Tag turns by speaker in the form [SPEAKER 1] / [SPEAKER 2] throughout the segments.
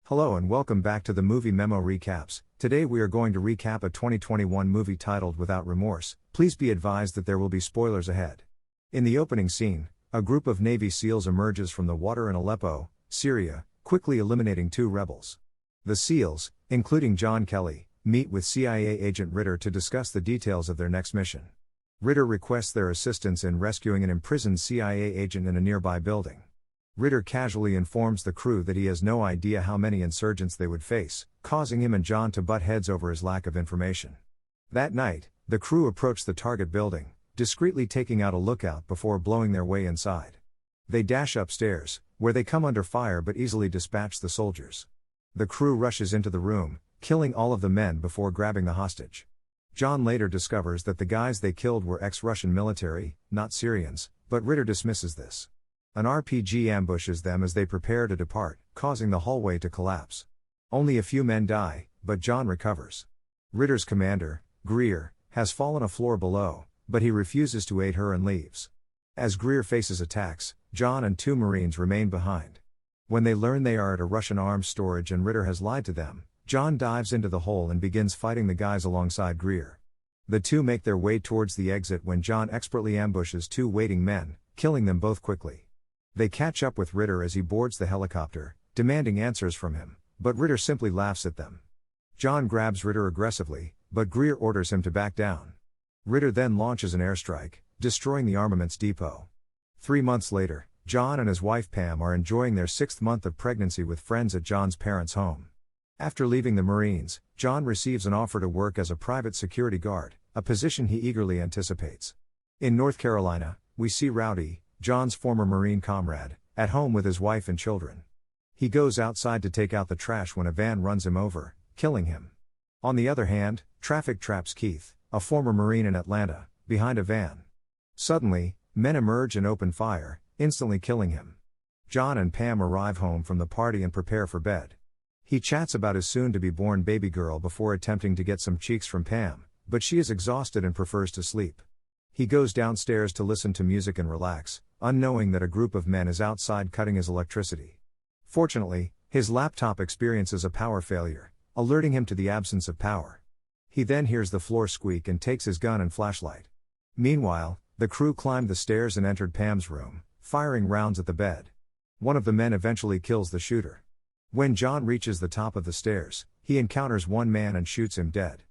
[SPEAKER 1] Hello and welcome back to the Movie Memo Recaps. Today we are going to recap a 2021 movie titled Without Remorse. Please be advised that there will be spoilers ahead. In the opening scene, a group of Navy SEALs emerges from the water in Aleppo, Syria, quickly eliminating 2 rebels. The SEALs, including John Kelly, meet with CIA agent Ritter to discuss the details of their next mission. Ritter requests their assistance in rescuing an imprisoned CIA agent in a nearby building. Ritter casually informs the crew that he has no idea how many insurgents they would face, causing him and John to butt heads over his lack of information. That night, the crew approach the target building, discreetly taking out a lookout before blowing their way inside. They dash upstairs, where they come under fire but easily dispatch the soldiers. The crew rushes into the room, killing all of the men before grabbing the hostage. John later discovers that the guys they killed were ex-Russian military, not Syrians, but Ritter dismisses this. An RPG ambushes them as they prepare to depart, causing the hallway to collapse. Only a few men die, but John recovers. Ritter's commander, Greer, has fallen a floor below, but he refuses to aid her and leaves. As Greer faces attacks, John and 2 Marines remain behind. When they learn they are at a Russian arms storage and Ritter has lied to them, John dives into the hole and begins fighting the guys alongside Greer. The 2 make their way towards the exit when John expertly ambushes 2 waiting men, killing them both quickly. They catch up with Ritter as he boards the helicopter, demanding answers from him, but Ritter simply laughs at them. John grabs Ritter aggressively, but Greer orders him to back down. Ritter then launches an airstrike, destroying the armaments depot. 3 months later, John and his wife Pam are enjoying their 6th month of pregnancy with friends at John's parents' home. After leaving the Marines, John receives an offer to work as a private security guard, a position he eagerly anticipates. In North Carolina, we see Rowdy, John's former Marine comrade, at home with his wife and children. He goes outside to take out the trash when a van runs him over, killing him. On the other hand, traffic traps Keith, a former Marine in Atlanta, behind a van. Suddenly, men emerge and open fire, instantly killing him. John and Pam arrive home from the party and prepare for bed. He chats about his soon-to-be-born baby girl before attempting to get some cheeks from Pam, but she is exhausted and prefers to sleep. He goes downstairs to listen to music and relax, unknowing that a group of men is outside cutting his electricity. Fortunately, his laptop experiences a power failure, alerting him to the absence of power. He then hears the floor squeak and takes his gun and flashlight. Meanwhile, the crew climbed the stairs and entered Pam's room, firing rounds at the bed. One of the men eventually kills the shooter. When John reaches the top of the stairs, he encounters one man and shoots him dead.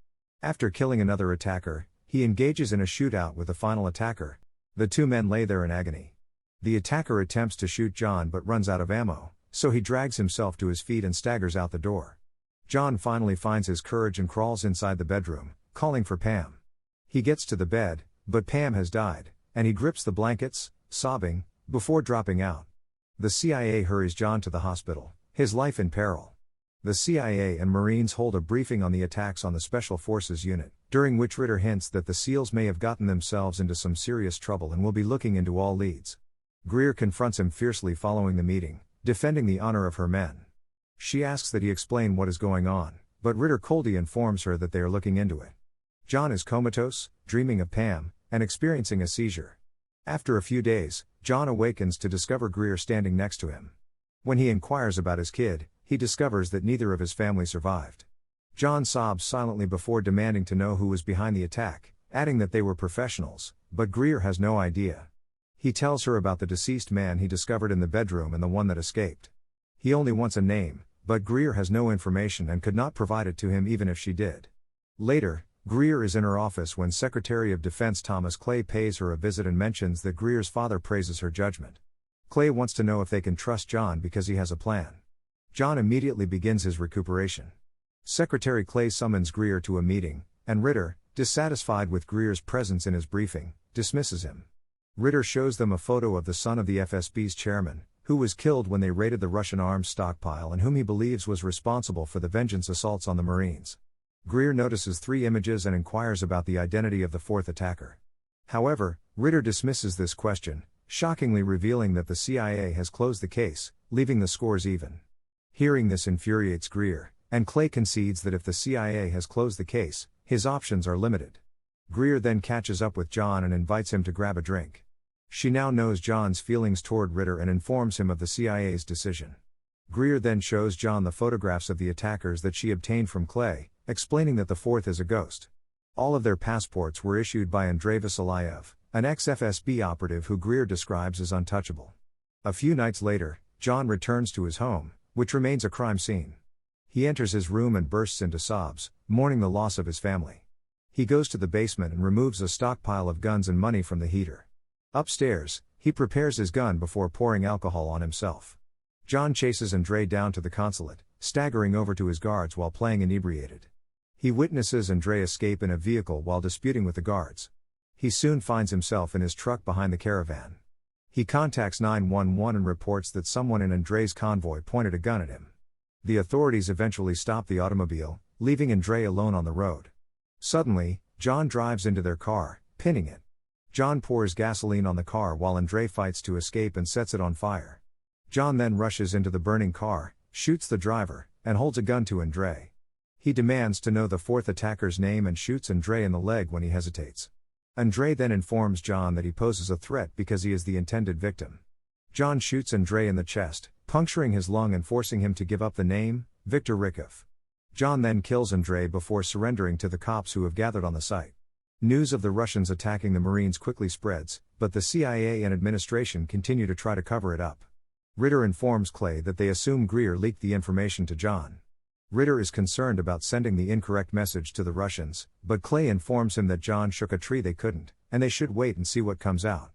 [SPEAKER 1] After killing another attacker, he engages in a shootout with the final attacker. The 2 men lay there in agony. The attacker attempts to shoot John but runs out of ammo, so he drags himself to his feet and staggers out the door. John finally finds his courage and crawls inside the bedroom, calling for Pam. He gets to the bed, but Pam has died, and he grips the blankets, sobbing, before dropping out. The CIA hurries John to the hospital, his life in peril. The CIA and Marines hold a briefing on the attacks on the Special Forces unit, during which Ritter hints that the SEALs may have gotten themselves into some serious trouble and will be looking into all leads. Greer confronts him fiercely following the meeting, defending the honor of her men. She asks that he explain what is going on, but Ritter coldly informs her that they are looking into it. John is comatose, dreaming of Pam, and experiencing a seizure. After a few days, John awakens to discover Greer standing next to him. When he inquires about his kid, he discovers that neither of his family survived. John sobs silently before demanding to know who was behind the attack, adding that they were professionals, but Greer has no idea. He tells her about the deceased man he discovered in the bedroom and the one that escaped. He only wants a name, but Greer has no information and could not provide it to him even if she did. Later, Greer is in her office when Secretary of Defense Thomas Clay pays her a visit and mentions that Greer's father praises her judgment. Clay wants to know if they can trust John because he has a plan. John immediately begins his recuperation. Secretary Clay summons Greer to a meeting, and Ritter, dissatisfied with Greer's presence in his briefing, dismisses him. Ritter shows them a photo of the son of the FSB's chairman, who was killed when they raided the Russian arms stockpile and whom he believes was responsible for the vengeance assaults on the Marines. Greer notices 3 images and inquires about the identity of the 4th attacker. However, Ritter dismisses this question, shockingly revealing that the CIA has closed the case, leaving the scores even. Hearing this infuriates Greer, and Clay concedes that if the CIA has closed the case, his options are limited. Greer then catches up with John and invites him to grab a drink. She now knows John's feelings toward Ritter and informs him of the CIA's decision. Greer then shows John the photographs of the attackers that she obtained from Clay, explaining that the fourth is a ghost. All of their passports were issued by Andrei Vasilyev, an ex-FSB operative who Greer describes as untouchable. A few nights later, John returns to his home, which remains a crime scene. He enters his room and bursts into sobs, mourning the loss of his family. He goes to the basement and removes a stockpile of guns and money from the heater. Upstairs, he prepares his gun before pouring alcohol on himself. John chases Andrei down to the consulate, staggering over to his guards while playing inebriated. He witnesses Andrei escape in a vehicle while disputing with the guards. He soon finds himself in his truck behind the caravan. He contacts 911 and reports that someone in Andrei's convoy pointed a gun at him. The authorities eventually stop the automobile, leaving Andrei alone on the road. Suddenly, John drives into their car, pinning it. John pours gasoline on the car while Andrei fights to escape and sets it on fire. John then rushes into the burning car, shoots the driver, and holds a gun to Andrei. He demands to know the fourth attacker's name and shoots Andrei in the leg when he hesitates. Andrei then informs John that he poses a threat because he is the intended victim. John shoots Andrei in the chest, puncturing his lung and forcing him to give up the name, Viktor Rykov. John then kills Andrei before surrendering to the cops who have gathered on the site. News of the Russians attacking the Marines quickly spreads, but the CIA and administration continue to try to cover it up. Ritter informs Clay that they assume Greer leaked the information to John. Ritter is concerned about sending the incorrect message to the Russians, but Clay informs him that John shook a tree they couldn't, and they should wait and see what comes out.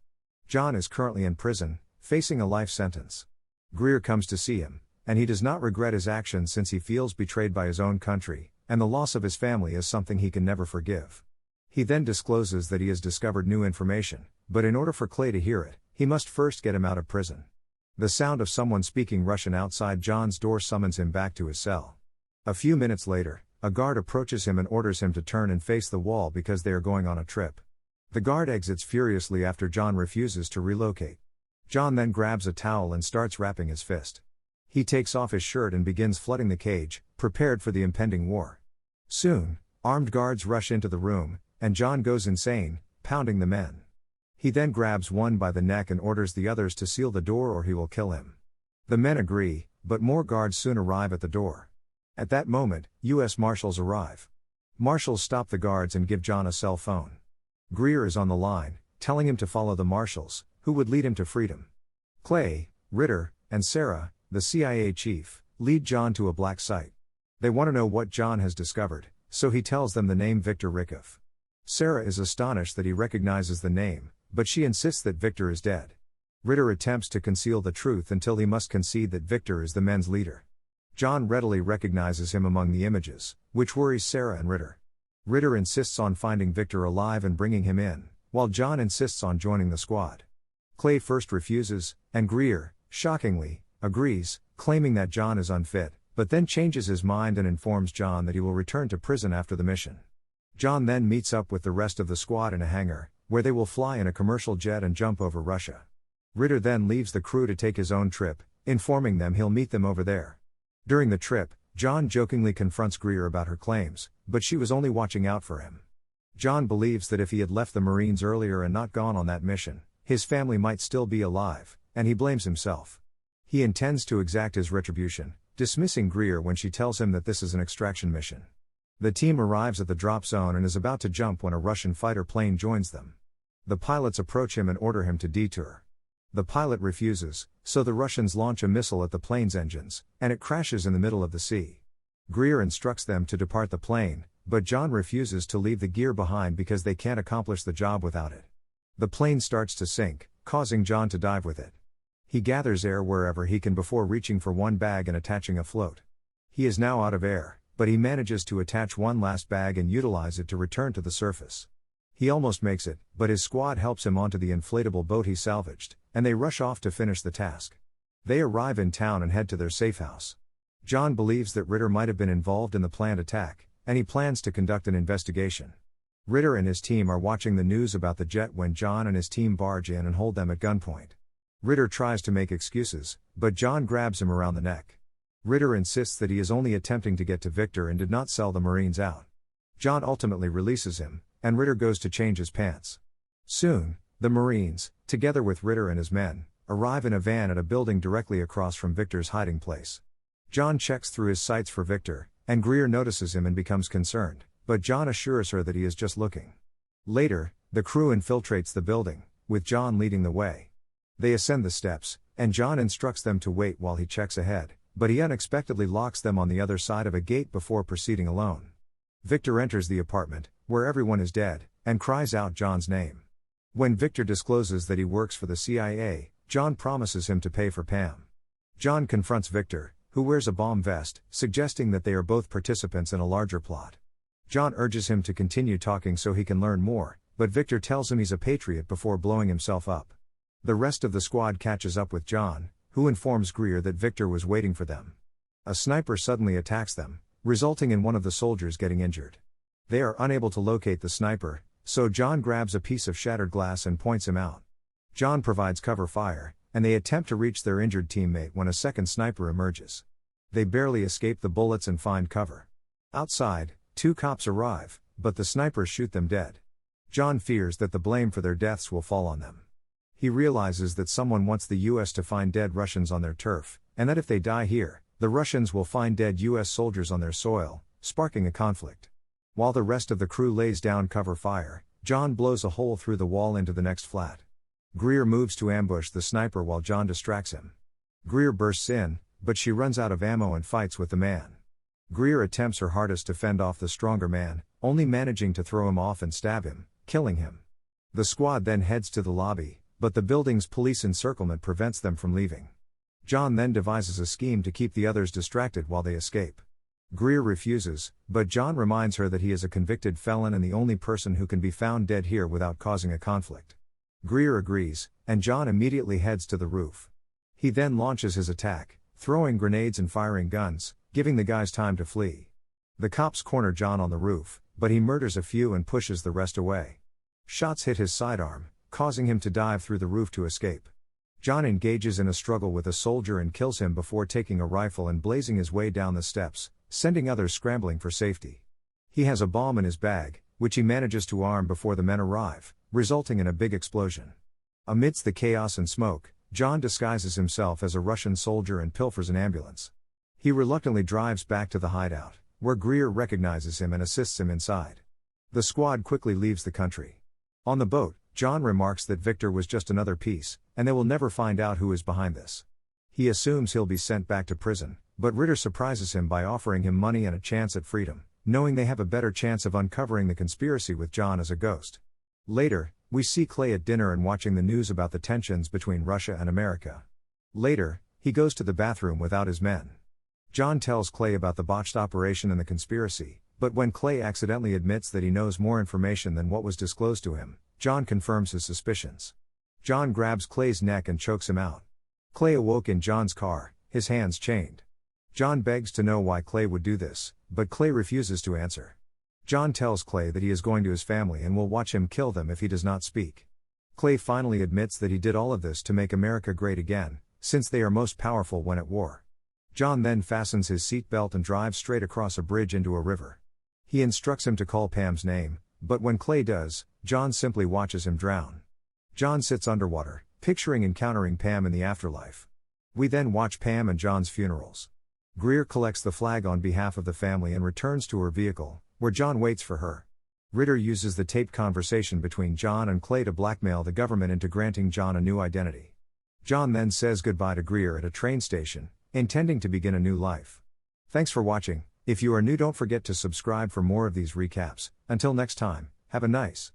[SPEAKER 1] John is currently in prison, facing a life sentence. Greer comes to see him, and he does not regret his actions since he feels betrayed by his own country, and the loss of his family is something he can never forgive. He then discloses that he has discovered new information, but in order for Clay to hear it, he must first get him out of prison. The sound of someone speaking Russian outside John's door summons him back to his cell. A few minutes later, a guard approaches him and orders him to turn and face the wall because they are going on a trip. The guard exits furiously after John refuses to relocate. John then grabs a towel and starts wrapping his fist. He takes off his shirt and begins flooding the cage, prepared for the impending war. Soon, armed guards rush into the room, and John goes insane, pounding the men. He then grabs one by the neck and orders the others to seal the door or he will kill him. The men agree, but more guards soon arrive at the door. At that moment, U.S. Marshals arrive. Marshals stop the guards and give John a cell phone. Greer is on the line, telling him to follow the marshals, who would lead him to freedom. Clay, Ritter, and Sarah, the CIA chief, lead John to a black site. They want to know what John has discovered, so he tells them the name Viktor Rykov. Sarah is astonished that he recognizes the name, but she insists that Viktor is dead. Ritter attempts to conceal the truth until he must concede that Viktor is the men's leader. John readily recognizes him among the images, which worries Sarah and Ritter. Ritter insists on finding Viktor alive and bringing him in, while John insists on joining the squad. Clay first refuses, and Greer, shockingly, agrees, claiming that John is unfit, but then changes his mind and informs John that he will return to prison after the mission. John then meets up with the rest of the squad in a hangar, where they will fly in a commercial jet and jump over Russia. Ritter then leaves the crew to take his own trip, informing them he'll meet them over there. During the trip, John jokingly confronts Greer about her claims, but she was only watching out for him. John believes that if he had left the Marines earlier and not gone on that mission, his family might still be alive, and he blames himself. He intends to exact his retribution, dismissing Greer when she tells him that this is an extraction mission. The team arrives at the drop zone and is about to jump when a Russian fighter plane joins them. The pilots approach him and order him to detour. The pilot refuses, so the Russians launch a missile at the plane's engines, and it crashes in the middle of the sea. Greer instructs them to depart the plane, but John refuses to leave the gear behind because they can't accomplish the job without it. The plane starts to sink, causing John to dive with it. He gathers air wherever he can before reaching for one bag and attaching a float. He is now out of air, but he manages to attach one last bag and utilize it to return to the surface. He almost makes it, but his squad helps him onto the inflatable boat he salvaged, and they rush off to finish the task. They arrive in town and head to their safe house. John believes that Ritter might have been involved in the planned attack, and he plans to conduct an investigation. Ritter and his team are watching the news about the jet when John and his team barge in and hold them at gunpoint. Ritter tries to make excuses, but John grabs him around the neck. Ritter insists that he is only attempting to get to Viktor and did not sell the Marines out. John ultimately releases him, and Ritter goes to change his pants. Soon, the Marines, together with Ritter and his men, arrive in a van at a building directly across from Victor's hiding place. John checks through his sights for Victor, and Greer notices him and becomes concerned, but John assures her that he is just looking. Later, the crew infiltrates the building, with John leading the way. They ascend the steps, and John instructs them to wait while he checks ahead, but he unexpectedly locks them on the other side of a gate before proceeding alone. Victor enters the apartment, where everyone is dead, and cries out John's name. When Victor discloses that he works for the CIA, John promises him to pay for Pam. John confronts Victor, who wears a bomb vest, suggesting that they are both participants in a larger plot. John urges him to continue talking so he can learn more, but Victor tells him he's a patriot before blowing himself up. The rest of the squad catches up with John, who informs Greer that Victor was waiting for them. A sniper suddenly attacks them, resulting in one of the soldiers getting injured. They are unable to locate the sniper, so John grabs a piece of shattered glass and points him out. John provides cover fire, and they attempt to reach their injured teammate when a second sniper emerges. They barely escape the bullets and find cover. Outside, 2 cops arrive, but the snipers shoot them dead. John fears that the blame for their deaths will fall on them. He realizes that someone wants the US to find dead Russians on their turf, and that if they die here, the Russians will find dead US soldiers on their soil, sparking a conflict. While the rest of the crew lays down cover fire, John blows a hole through the wall into the next flat. Greer moves to ambush the sniper while John distracts him. Greer bursts in, but she runs out of ammo and fights with the man. Greer attempts her hardest to fend off the stronger man, only managing to throw him off and stab him, killing him. The squad then heads to the lobby, but the building's police encirclement prevents them from leaving. John then devises a scheme to keep the others distracted while they escape. Greer refuses, but John reminds her that he is a convicted felon and the only person who can be found dead here without causing a conflict. Greer agrees, and John immediately heads to the roof. He then launches his attack, throwing grenades and firing guns, giving the guys time to flee. The cops corner John on the roof, but he murders a few and pushes the rest away. Shots hit his sidearm, causing him to dive through the roof to escape. John engages in a struggle with a soldier and kills him before taking a rifle and blazing his way down the steps, sending others scrambling for safety. He has a bomb in his bag, which he manages to arm before the men arrive, resulting in a big explosion. Amidst the chaos and smoke, John disguises himself as a Russian soldier and pilfers an ambulance. He reluctantly drives back to the hideout, where Greer recognizes him and assists him inside. The squad quickly leaves the country. On the boat, John remarks that Victor was just another piece, and they will never find out who is behind this. He assumes he'll be sent back to prison, but Ritter surprises him by offering him money and a chance at freedom, knowing they have a better chance of uncovering the conspiracy with John as a ghost. Later, we see Clay at dinner and watching the news about the tensions between Russia and America. Later, he goes to the bathroom without his men. John tells Clay about the botched operation and the conspiracy, but when Clay accidentally admits that he knows more information than what was disclosed to him, John confirms his suspicions. John grabs Clay's neck and chokes him out. Clay awoke in John's car, his hands chained. John begs to know why Clay would do this, but Clay refuses to answer. John tells Clay that he is going to his family and will watch him kill them if he does not speak. Clay finally admits that he did all of this to make America great again, since they are most powerful when at war. John then fastens his seatbelt and drives straight across a bridge into a river. He instructs him to call Pam's name, but when Clay does, John simply watches him drown. John sits underwater, picturing encountering Pam in the afterlife. We then watch Pam and John's funerals. Greer collects the flag on behalf of the family and returns to her vehicle, where John waits for her. Ritter uses the taped conversation between John and Clay to blackmail the government into granting John a new identity. John then says goodbye to Greer at a train station, intending to begin a new life. Thanks for watching. If you are new, don't forget to subscribe for more of these recaps. Until next time, have a nice